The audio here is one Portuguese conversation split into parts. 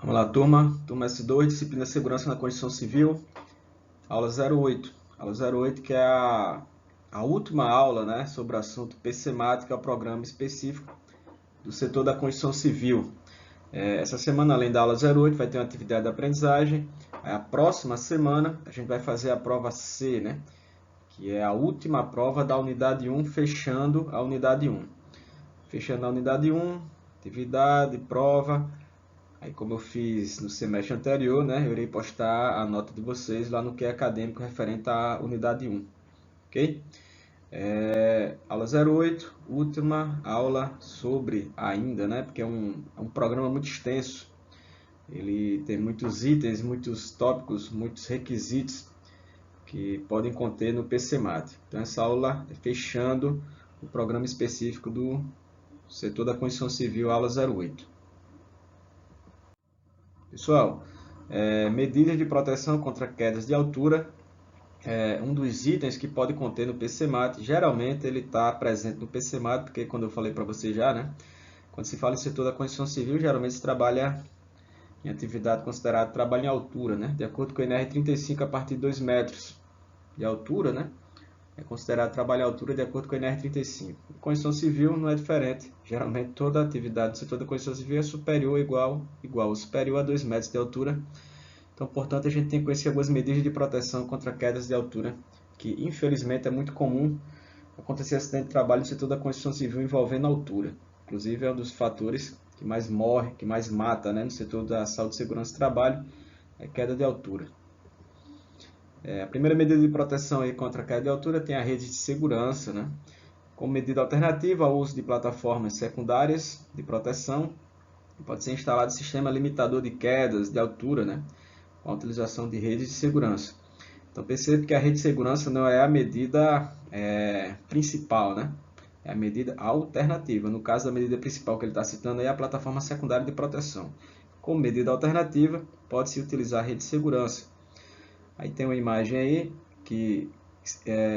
Vamos lá, turma S2, disciplina Segurança na Construção Civil, aula 08. Aula 08, que é a última aula, né, sobre o assunto PCMAT, que é o programa específico do setor da construção civil. Essa semana, além da aula 08, vai ter uma atividade de aprendizagem. A próxima semana, a gente vai fazer a prova C, né, que é a última prova da unidade 1, fechando a unidade 1. Fechando a unidade 1, atividade, prova. Aí, como eu fiz no semestre anterior, né, eu irei postar a nota de vocês lá no que é acadêmico referente à unidade 1, ok? Aula 08, última aula sobre ainda, né, porque é um programa muito extenso. Ele tem muitos itens, muitos tópicos, muitos requisitos que podem conter no PCMAT. Então, essa aula é fechando o programa específico do setor da construção civil, aula 08. Pessoal, medidas de proteção contra quedas de altura é um dos itens que pode conter no PCMAT. Geralmente ele está presente no PCMAT, porque quando eu falei para você já, né? Quando se fala em setor da construção civil, geralmente se trabalha em atividade considerada trabalho em altura, né? De acordo com o NR35, a partir de 2 metros de altura, né? É considerado trabalho em altura de acordo com o NR35. Construção civil não é diferente. Geralmente toda atividade do setor da construção civil é superior ou igual ou superior a 2 metros de altura. Então, portanto, a gente tem que conhecer algumas medidas de proteção contra quedas de altura, que infelizmente é muito comum acontecer acidente de trabalho no setor da construção civil envolvendo altura. Inclusive, é um dos fatores que mais morre, que mais mata, né, no setor da saúde e segurança do trabalho, é queda de altura. A primeira medida de proteção aí contra a queda de altura tem a rede de segurança, né? Como medida alternativa ao uso de plataformas secundárias de proteção, pode ser instalado sistema limitador de quedas de altura, né? Com a utilização de redes de segurança. Então percebe que a rede de segurança não é a medida principal, né? É a medida alternativa. No caso da medida principal que ele está citando é a plataforma secundária de proteção. Como medida alternativa, pode-se utilizar a rede de segurança. Aí tem uma imagem aí que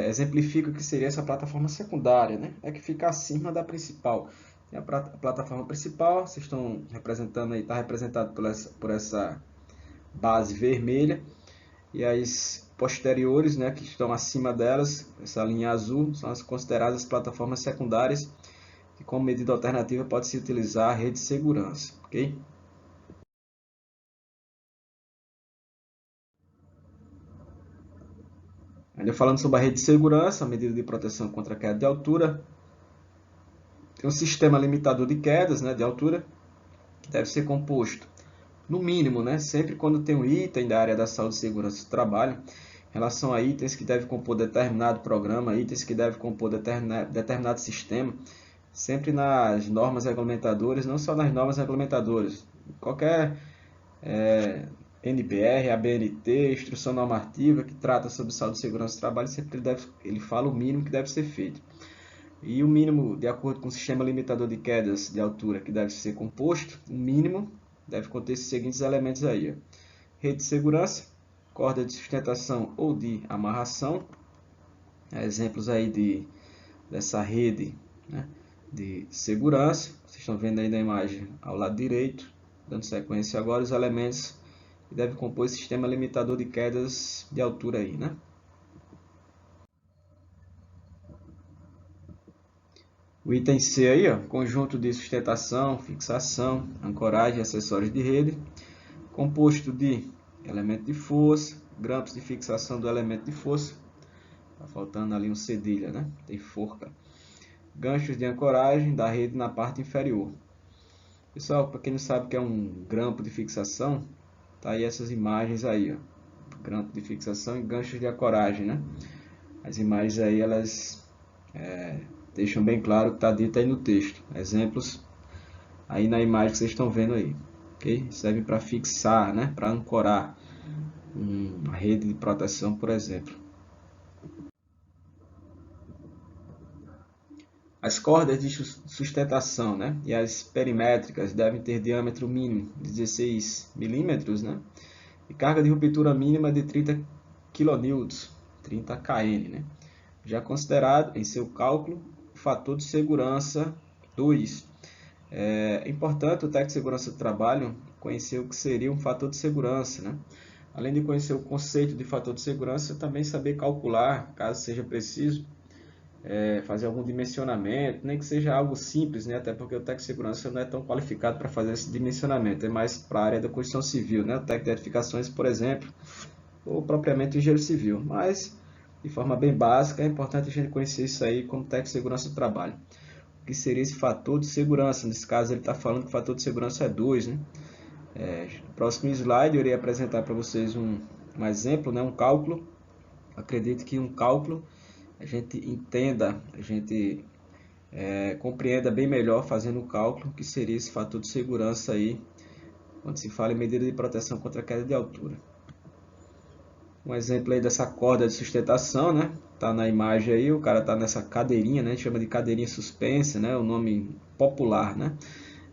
exemplifica o que seria essa plataforma secundária, né? É que fica acima da principal. Tem a plataforma principal, vocês estão representando aí, está representado por essa base vermelha, e as posteriores, né, que estão acima delas, essa linha azul, são as consideradas plataformas secundárias, que como medida alternativa pode-se utilizar a rede de segurança, ok? Ainda falando sobre a rede de segurança, a medida de proteção contra a queda de altura, tem um sistema limitador de quedas, né, de altura, que deve ser composto, no mínimo, né, sempre quando tem um item da área da saúde e segurança do trabalho, em relação a itens que devem compor determinado programa, itens que devem compor determinado sistema, sempre nas normas regulamentadoras, não só nas normas regulamentadoras, qualquer NBR, ABNT, instrução normativa que trata sobre saúde e segurança do trabalho, sempre ele fala o mínimo que deve ser feito. E o mínimo, de acordo com o sistema limitador de quedas de altura que deve ser composto, o mínimo deve conter esses seguintes elementos aí: rede de segurança, corda de sustentação ou de amarração, exemplos aí dessa rede, né, de segurança. Vocês estão vendo aí na imagem ao lado direito, dando sequência agora os elementos que devem compor esse sistema limitador de quedas de altura aí, né? O item C aí, ó, conjunto de sustentação, fixação, ancoragem e acessórios de rede, composto de elemento de força, grampos de fixação do elemento de força, tá faltando ali um cedilha, né? Tem forca. Ganchos de ancoragem da rede na parte inferior. Pessoal, para quem não sabe o que é um grampo de fixação, tá aí essas imagens aí, ó. Grampo de fixação e ganchos de ancoragem, né? As imagens aí, elas deixam bem claro o que está dito aí no texto. Exemplos aí na imagem que vocês estão vendo aí, ok? Serve para fixar, né? Para ancorar uma rede de proteção, por exemplo. As cordas de sustentação, né, e as perimétricas devem ter diâmetro mínimo de 16 milímetros, né, e carga de ruptura mínima de 30 kN, 30 kN, né, já considerado em seu cálculo o fator de segurança 2, É importante o técnico de segurança do trabalho conhecer o que seria um fator de segurança, né? Além de conhecer o conceito de fator de segurança, também saber calcular, caso seja preciso, fazer algum dimensionamento, nem que seja algo simples, né? Até porque o técnico de segurança não é tão qualificado para fazer esse dimensionamento, é mais para a área da construção civil, né? O técnico de edificações, por exemplo, ou propriamente o engenheiro civil. Mas, de forma bem básica, é importante a gente conhecer isso aí como técnico de segurança do trabalho. O que seria esse fator de segurança? Nesse caso, ele está falando que o fator de segurança é 2, né? No próximo slide, eu irei apresentar para vocês um exemplo, né? Um cálculo. Acredito que um cálculo a gente entenda, a gente compreenda bem melhor fazendo o cálculo que seria esse fator de segurança aí, quando se fala em medida de proteção contra a queda de altura. Um exemplo aí dessa corda de sustentação, né? Tá na imagem aí, o cara tá nessa cadeirinha, né? A gente chama de cadeirinha suspensa, né? O nome popular, né?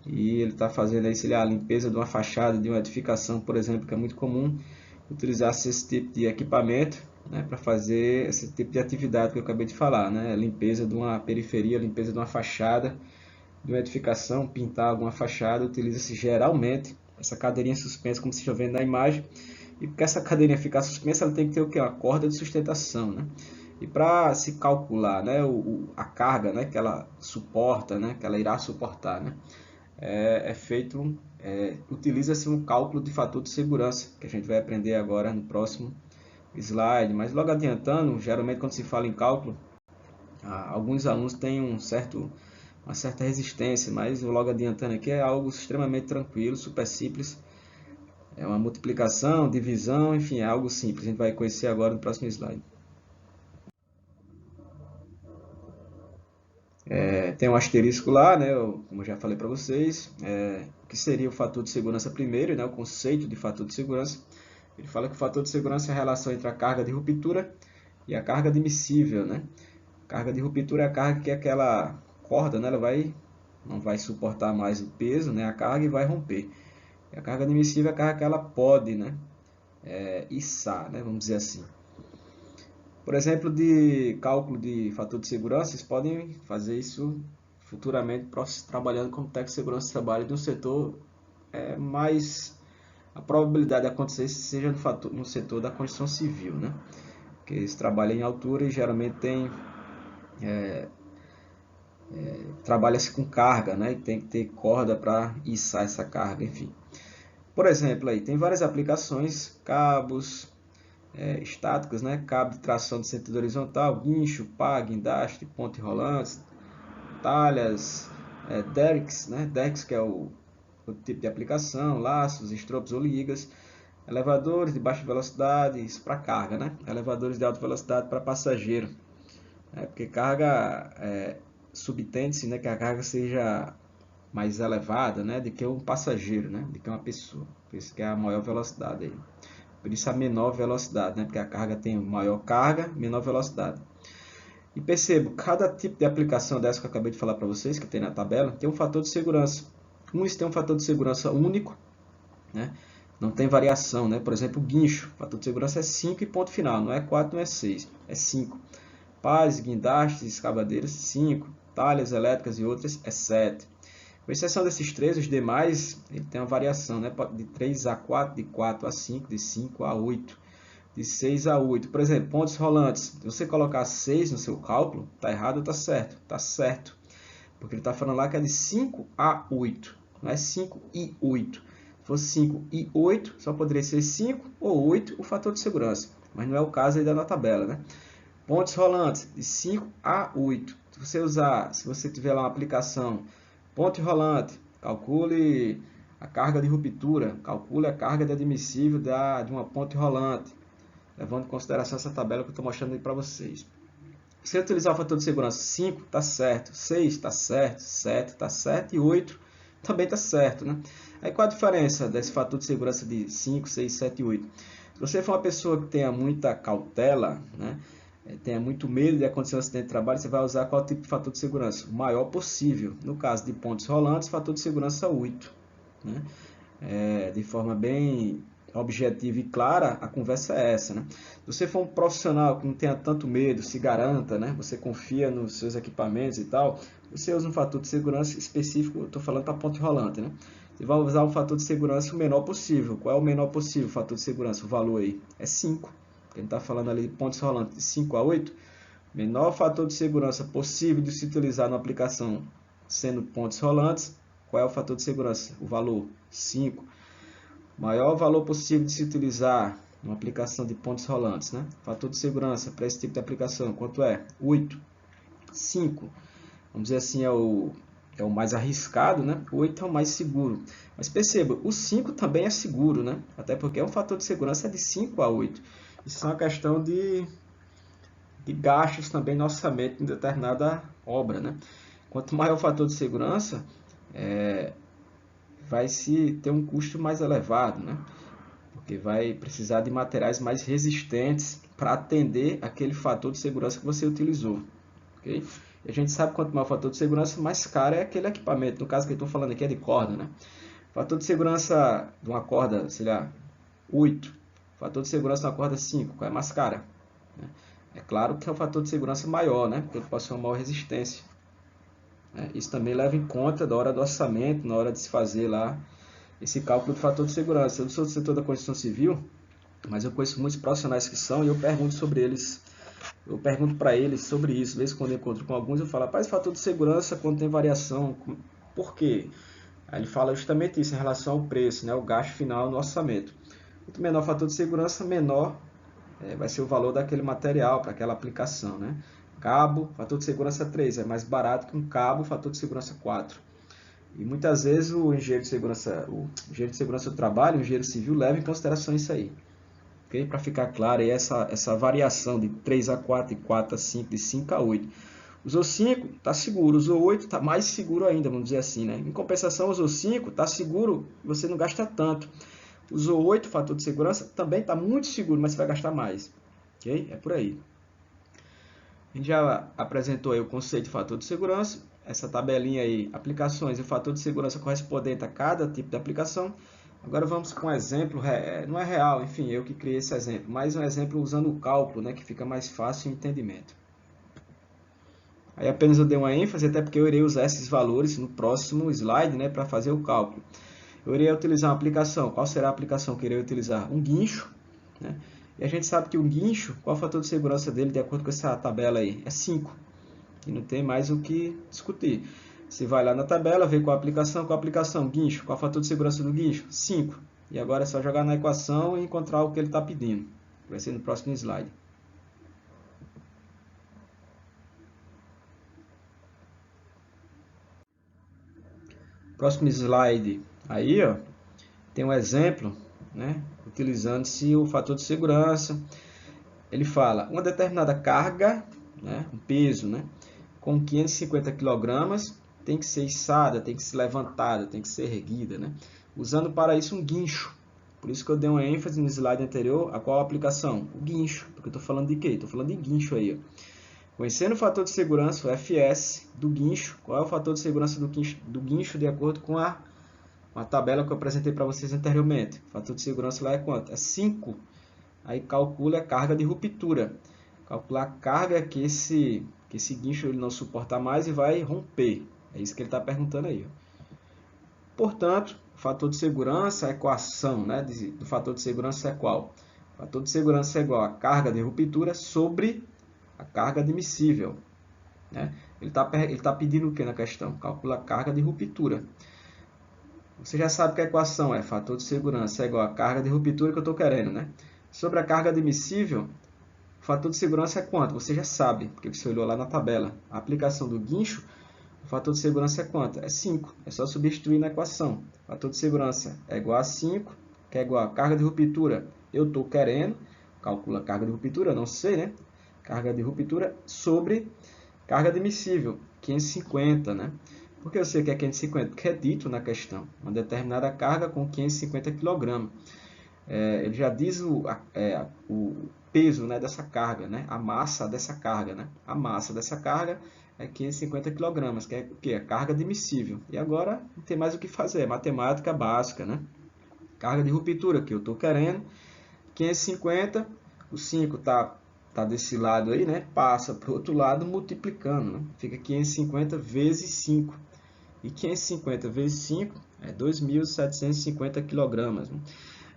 E ele está fazendo aí, sei lá, a limpeza de uma fachada, de uma edificação, por exemplo, que é muito comum utilizar esse tipo de equipamento, né, para fazer esse tipo de atividade que eu acabei de falar, né, limpeza de uma periferia, limpeza de uma fachada, de uma edificação, pintar alguma fachada, utiliza-se geralmente essa cadeirinha suspensa, como vocês estão vendo na imagem, e porque essa cadeirinha ficar suspensa, ela tem que ter o quê? Uma corda de sustentação, né? E para se calcular, né, a carga, né, que ela suporta, né, que ela irá suportar, né, feito, utiliza-se um cálculo de fator de segurança, que a gente vai aprender agora no próximo slide. Mas logo adiantando, geralmente quando se fala em cálculo, alguns alunos têm uma certa resistência, mas logo adiantando aqui é algo extremamente tranquilo, super simples. É uma multiplicação, divisão, enfim, é algo simples. A gente vai conhecer agora no próximo slide. Tem um asterisco lá, né, como eu já falei para vocês, que seria o fator de segurança primeiro, né, o conceito de fator de segurança. Ele fala que o fator de segurança é a relação entre a carga de ruptura e a carga admissível, né? A carga de ruptura é a carga que é aquela corda, né, ela não vai suportar mais o peso, né, a carga e vai romper. E a carga admissível é a carga que ela pode, né, içar, né, vamos dizer assim. Por exemplo, de cálculo de fator de segurança, vocês podem fazer isso futuramente trabalhando como técnico de segurança de trabalho no setor mais a probabilidade de acontecer isso seja no setor da construção civil, né? Porque eles trabalham em altura e geralmente trabalha-se com carga, né? E tem que ter corda para içar essa carga, enfim. Por exemplo, aí tem várias aplicações, cabos, estáticos, né? Cabo de tração de sentido horizontal, guincho, pá, guindaste, ponte rolantes, talhas, derricks, né? Derricks que é o tipo de aplicação, laços, estropos ou ligas, elevadores de baixa velocidade, isso para carga, né? Elevadores de alta velocidade para passageiro, porque carga subtende-se, né, que a carga seja mais elevada, né, do que um passageiro, né, do que uma pessoa. Por isso que é a maior velocidade aí. Por isso a menor velocidade, né, porque a carga tem maior carga, menor velocidade. E percebo, cada tipo de aplicação dessa que eu acabei de falar para vocês, que tem na tabela, tem um fator de segurança. Uns tem um fator de segurança único, né? Não tem variação, né? Por exemplo, o guincho, o fator de segurança é 5 e ponto final, não é 4, não é 6, é 5. Pás, guindastes, escavadeiras, 5. Talhas elétricas e outras é 7. Com exceção desses três, os demais ele tem uma variação, né? De 3 a 4, de 4 a 5, de 5 a 8, de 6 a 8. Por exemplo, pontos rolantes. Se você colocar 6 no seu cálculo, está errado ou está certo? Está certo. Porque ele está falando lá que é de 5 a 8, não é 5 e 8. Se fosse 5 e 8, só poderia ser 5 ou 8 o fator de segurança. Mas não é o caso aí da tabela, né? Pontos rolantes de 5 a 8. Se você tiver lá uma aplicação ponte rolante, calcule a carga de ruptura, calcule a carga de admissível de uma ponte rolante, levando em consideração essa tabela que eu estou mostrando aí para vocês. Se utilizar o fator de segurança 5, está certo, 6 está certo, 7 está certo e 8 também está certo, né? Aí qual a diferença desse fator de segurança de 5, 6, 7 e 8? Se você for uma pessoa que tenha muita cautela, né, tenha muito medo de acontecer um acidente de trabalho, você vai usar qual tipo de fator de segurança? O maior possível. No caso de pontes rolantes, fator de segurança 8. Né? De forma bem objetiva e clara, a conversa é essa. Né? Se você for um profissional que não tenha tanto medo, se garanta, né? Você confia nos seus equipamentos e tal, Você usa um fator de segurança específico, eu estou falando para ponte rolante, né? Você vai usar um fator de segurança o menor possível. Qual é o menor possível, o fator de segurança? O valor aí é 5. A gente está falando ali de pontes rolantes de 5 a 8. Menor fator de segurança possível de se utilizar na aplicação sendo pontes rolantes. Qual é o fator de segurança? O valor 5. Maior valor possível de se utilizar uma aplicação de pontes rolantes, né? Fator de segurança para esse tipo de aplicação, quanto é? 8. 5. Vamos dizer assim, é o mais arriscado, né? O 8 é o mais seguro. Mas perceba, o 5 também é seguro, né? Até porque é um fator de segurança de 5 a 8. Isso é uma questão de gastos também no orçamento em determinada obra, né? Quanto maior o fator de segurança, vai se ter um custo mais elevado, né? Porque vai precisar de materiais mais resistentes para atender aquele fator de segurança que você utilizou, ok? E a gente sabe que quanto maior o fator de segurança, mais caro é aquele equipamento. No caso que eu estou falando aqui é de corda, né? Fator de segurança de uma corda, sei lá, 8. Fator de segurança de uma corda 5. Qual é mais cara? É claro que é um fator de segurança maior, né? Porque ele possui uma maior resistência. Isso também leva em conta na hora do orçamento, na hora de se fazer lá esse cálculo do fator de segurança. Eu não sou do setor da construção civil, mas eu conheço muitos profissionais que são e eu pergunto sobre eles. Eu pergunto para eles sobre isso. Às vezes, quando eu encontro com alguns, eu falo, rapaz, fator de segurança, quando tem variação, por quê? Aí ele fala justamente isso em relação ao preço, né? O gasto final no orçamento. Quanto menor o fator de segurança, menor vai ser o valor daquele material para aquela aplicação, né? Cabo, fator de segurança 3, é mais barato que um cabo, fator de segurança 4. E muitas vezes o engenheiro de segurança do trabalho, o engenheiro civil, leva em consideração isso aí. Okay? Para ficar claro, aí essa variação de 3 a 4, de 4 a 5, de 5 a 8. Usou 5, está seguro. Usou 8, está mais seguro ainda, vamos dizer assim, né? Em compensação, usou 5, está seguro, você não gasta tanto. Usou 8, fator de segurança, também está muito seguro, mas você vai gastar mais. Ok? É por aí. A gente já apresentou aí o conceito de fator de segurança. Essa tabelinha aí, aplicações e fator de segurança correspondente a cada tipo de aplicação. Agora vamos com um exemplo, não é real, enfim, eu que criei esse exemplo, mas um exemplo usando o cálculo, né, que fica mais fácil o entendimento. Aí apenas eu dei uma ênfase, até porque eu irei usar esses valores no próximo slide, né, para fazer o cálculo. Eu irei utilizar uma aplicação. Qual será a aplicação que eu irei utilizar? Um guincho, né? E a gente sabe que o guincho, qual é o fator de segurança dele, de acordo com essa tabela aí? É 5. E não tem mais o que discutir. Você vai lá na tabela, vê qual a aplicação, guincho. Qual é o fator de segurança do guincho? 5. E agora é só jogar na equação e encontrar o que ele está pedindo. Vai ser no próximo slide. Próximo slide aí, ó, tem um exemplo, né, utilizando-se o fator de segurança. Ele fala, uma determinada carga, né, um peso, né, com 550 kg, tem que ser içada, tem que ser levantada, tem que ser erguida, né, usando para isso um guincho. Por isso que eu dei uma ênfase no slide anterior, a qual a aplicação? O guincho, porque eu estou falando de quê? Estou falando de guincho aí, ó. Conhecendo o fator de segurança, o FS, do guincho, qual é o fator de segurança do guincho de acordo com a tabela que eu apresentei para vocês anteriormente? O fator de segurança lá é quanto? É 5. Aí calcula a carga de ruptura. Calcular a carga que esse guincho ele não suporta mais e vai romper. É isso que ele está perguntando aí. Portanto, o fator de segurança, a equação, né, do fator de segurança é qual? O fator de segurança é igual a carga de ruptura sobre a carga admissível. Né? Ele tá pedindo o que na questão? Calcula a carga de ruptura. Você já sabe que a equação é fator de segurança é igual a carga de ruptura que eu estou querendo. Né? Sobre a carga admissível, o fator de segurança é quanto? Você já sabe, porque você olhou lá na tabela. A aplicação do guincho, o fator de segurança é quanto? É 5. É só substituir na equação. O fator de segurança é igual a 5, que é igual a carga de ruptura. Eu estou querendo, calcula a carga de ruptura, não sei, né? Carga de ruptura sobre carga admissível, 550, né? Por que eu sei que é 550? Porque é dito na questão, uma determinada carga com 550 kg. Ele já diz o peso, né, dessa carga, né? A massa dessa carga, né? A massa dessa carga é 550 kg, que é o quê? A carga admissível. E agora não tem mais o que fazer, é matemática básica, né? Carga de ruptura que eu estou querendo, 550, o 5 está está desse lado aí, né? Passa para o outro lado multiplicando, né? Fica 550 vezes 5. E 550 vezes 5 é 2.750 kg. Né?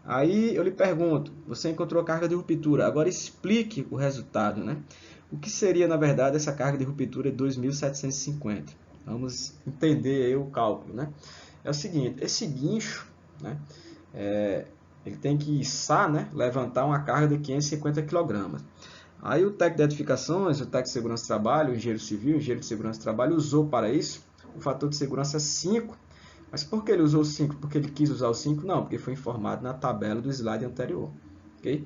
Aí eu lhe pergunto, você encontrou a carga de ruptura, agora explique o resultado, né? O que seria, na verdade, essa carga de ruptura de 2.750? Vamos entender aí o cálculo, né? É o seguinte, esse guincho, né? Ele tem que içar, né? Levantar uma carga de 550 kg. Aí o técnico de edificações, o técnico de segurança do trabalho, o engenheiro civil, o engenheiro de segurança do trabalho usou para isso o fator de segurança 5. Mas por que ele usou 5? Porque ele quis usar o 5? Não, porque foi informado na tabela do slide anterior. Okay?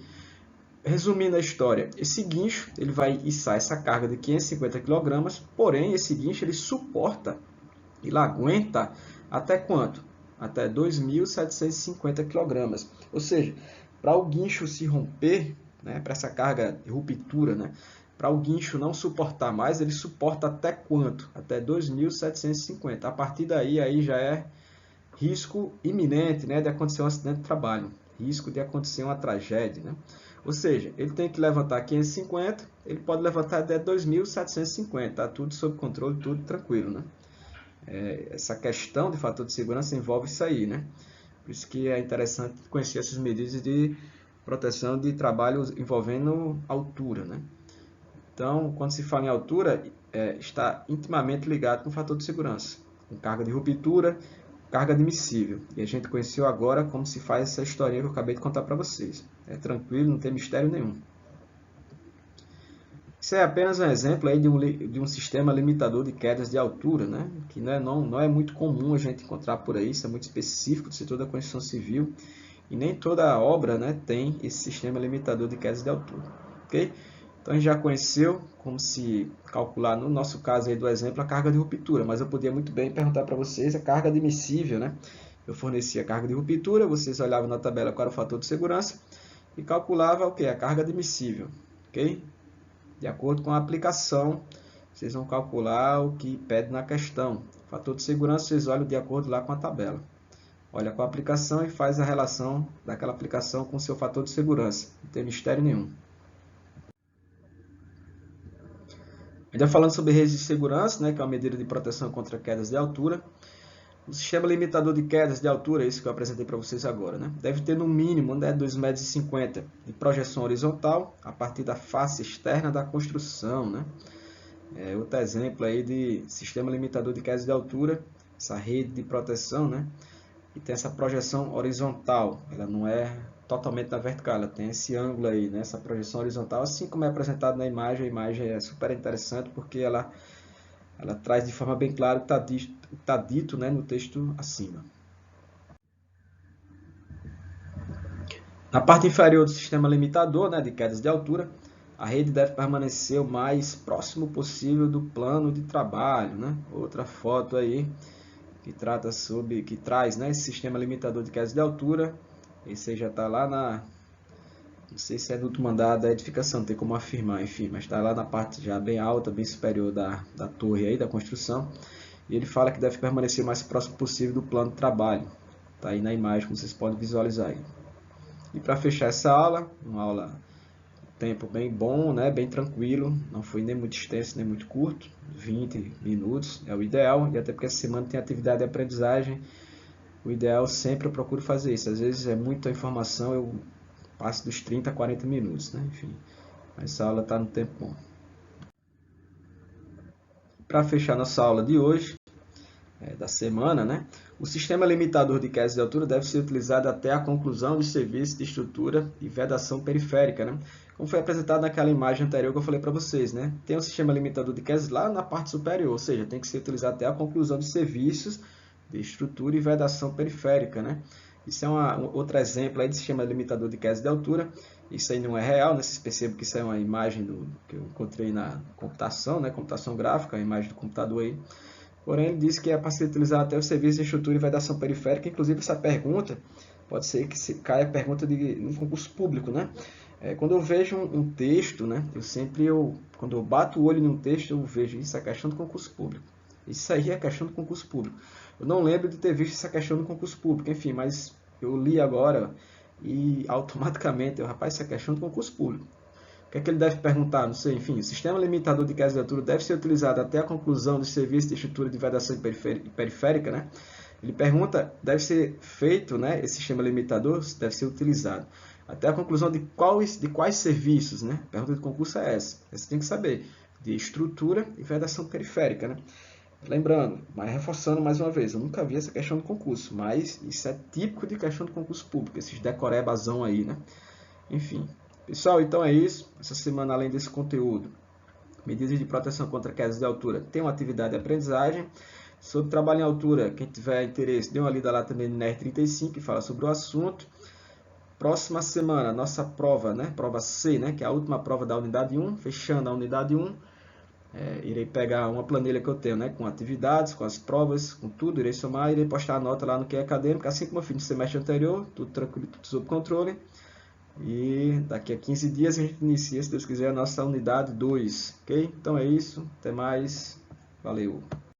Resumindo a história, esse guincho ele vai içar essa carga de 550 kg, porém esse guincho ele suporta, ele aguenta até quanto? Até 2.750 kg. Ou seja, para o guincho se romper, né, para essa carga de ruptura, né, para o guincho não suportar mais, ele suporta até quanto? Até 2.750. A partir daí aí já é risco iminente, né, de acontecer um acidente de trabalho, risco de acontecer uma tragédia, né? Ou seja, ele tem que levantar 550, ele pode levantar até 2.750, tá tudo sob controle, tudo tranquilo, né? Essa questão de fator de segurança envolve isso aí, né? Por isso que é interessante conhecer essas medidas de proteção de trabalho envolvendo altura, né? Então, quando se fala em altura, está intimamente ligado com o fator de segurança, com carga de ruptura, carga admissível. E a gente conheceu agora como se faz essa historinha que eu acabei de contar para vocês. É tranquilo, não tem mistério nenhum. Isso é apenas um exemplo aí de um sistema limitador de quedas de altura, né? Que não é muito comum a gente encontrar por aí, isso é muito específico do setor da construção civil. E nem toda obra, né, tem esse sistema limitador de quedas de altura. Okay? Então a gente já conheceu como se calcular, no nosso caso aí do exemplo, a carga de ruptura, mas eu podia muito bem perguntar para vocês a carga admissível, né? Eu fornecia a carga de ruptura, vocês olhavam na tabela qual era o fator de segurança e calculava o que? A carga admissível, ok? De acordo com a aplicação, vocês vão calcular o que pede na questão. O fator de segurança vocês olham de acordo lá com a tabela. Olha com a aplicação e faz a relação daquela aplicação com o seu fator de segurança. Não tem mistério nenhum. Ainda falando sobre redes de segurança, né, que é uma medida de proteção contra quedas de altura. O sistema limitador de quedas de altura, esse que eu apresentei para vocês agora, né, deve ter no mínimo 2,50 m de projeção horizontal a partir da face externa da construção. Né. Outro exemplo aí de sistema limitador de quedas de altura, essa rede de proteção, né, e tem essa projeção horizontal, ela não é totalmente na vertical, ela tem esse ângulo aí, né? Essa projeção horizontal, assim como é apresentado na imagem, a imagem é super interessante porque ela traz de forma bem clara o que está dito, né, no texto acima. Na parte inferior do sistema limitador, né, de quedas de altura, a rede deve permanecer o mais próximo possível do plano de trabalho. Né? Outra foto aí que traz, né, esse sistema limitador de quedas de altura. Esse aí já está lá não sei se é no último andar da edificação, não tem como afirmar, enfim, mas está lá na parte já bem alta, bem superior da torre aí, da construção. E ele fala que deve permanecer o mais próximo possível do plano de trabalho. Está aí na imagem, como vocês podem visualizar aí. E para fechar essa aula, uma aula tempo bem bom, né, bem tranquilo, não foi nem muito extenso, nem muito curto, 20 minutos é o ideal, e até porque essa semana tem atividade de aprendizagem, o ideal sempre eu procuro fazer isso, às vezes é muita informação, eu passo dos 30 a 40 minutos, né, enfim, essa aula está no tempo bom. Para fechar nossa aula de hoje, da semana, né? O sistema limitador de quedas de altura deve ser utilizado até a conclusão dos serviços de estrutura e vedação periférica, né? Como foi apresentado naquela imagem anterior que eu falei para vocês, né? Tem um sistema limitador de quedas lá na parte superior, ou seja, tem que ser utilizado até a conclusão dos serviços de estrutura e vedação periférica, né? Isso é outro exemplo aí de sistema limitador de quedas de altura. Isso aí não é real, né? Vocês percebem que isso é uma imagem que eu encontrei na computação, né? Computação gráfica, a imagem do computador aí. Porém, ele disse que é para ser utilizado até o serviço de estrutura e vedação periférica. Inclusive, essa pergunta pode ser que se caia a pergunta de um concurso público, né? Quando eu vejo um texto, né? Quando eu bato o olho num texto, eu vejo isso é questão do concurso público. Isso aí é questão do concurso público. Eu não lembro de ter visto essa questão do concurso público, enfim, mas eu li agora e automaticamente, rapaz, isso é questão do concurso público. que é que ele deve perguntar? Não sei, enfim. O sistema limitador de quedas de altura deve ser utilizado até a conclusão dos serviços de estrutura de vedação periférica, né? Ele pergunta, deve ser feito, né? Esse sistema limitador deve ser utilizado até a conclusão de quais serviços, né? A pergunta de concurso é essa. Você tem que saber de estrutura e vedação periférica, né? Lembrando, mas reforçando mais uma vez, eu nunca vi essa questão do concurso, mas isso é típico de questão de concurso público, esses decorebazão aí, né? Enfim. Pessoal, então é isso. Essa semana, além desse conteúdo, medidas de proteção contra quedas de altura, tem uma atividade de aprendizagem. Sobre trabalho em altura, quem tiver interesse, dê uma lida lá também no NER35, que fala sobre o assunto. Próxima semana, nossa prova, né? Prova C, né? Que é a última prova da unidade 1, fechando a unidade 1. Irei pegar uma planilha que eu tenho, né? Com atividades, com as provas, com tudo, irei somar, irei postar a nota lá no que é acadêmico, assim como eu fiz no semestre anterior, tudo tranquilo, tudo sob controle. E daqui a 15 dias a gente inicia, se Deus quiser, a nossa unidade 2, ok? Então é isso, até mais, valeu!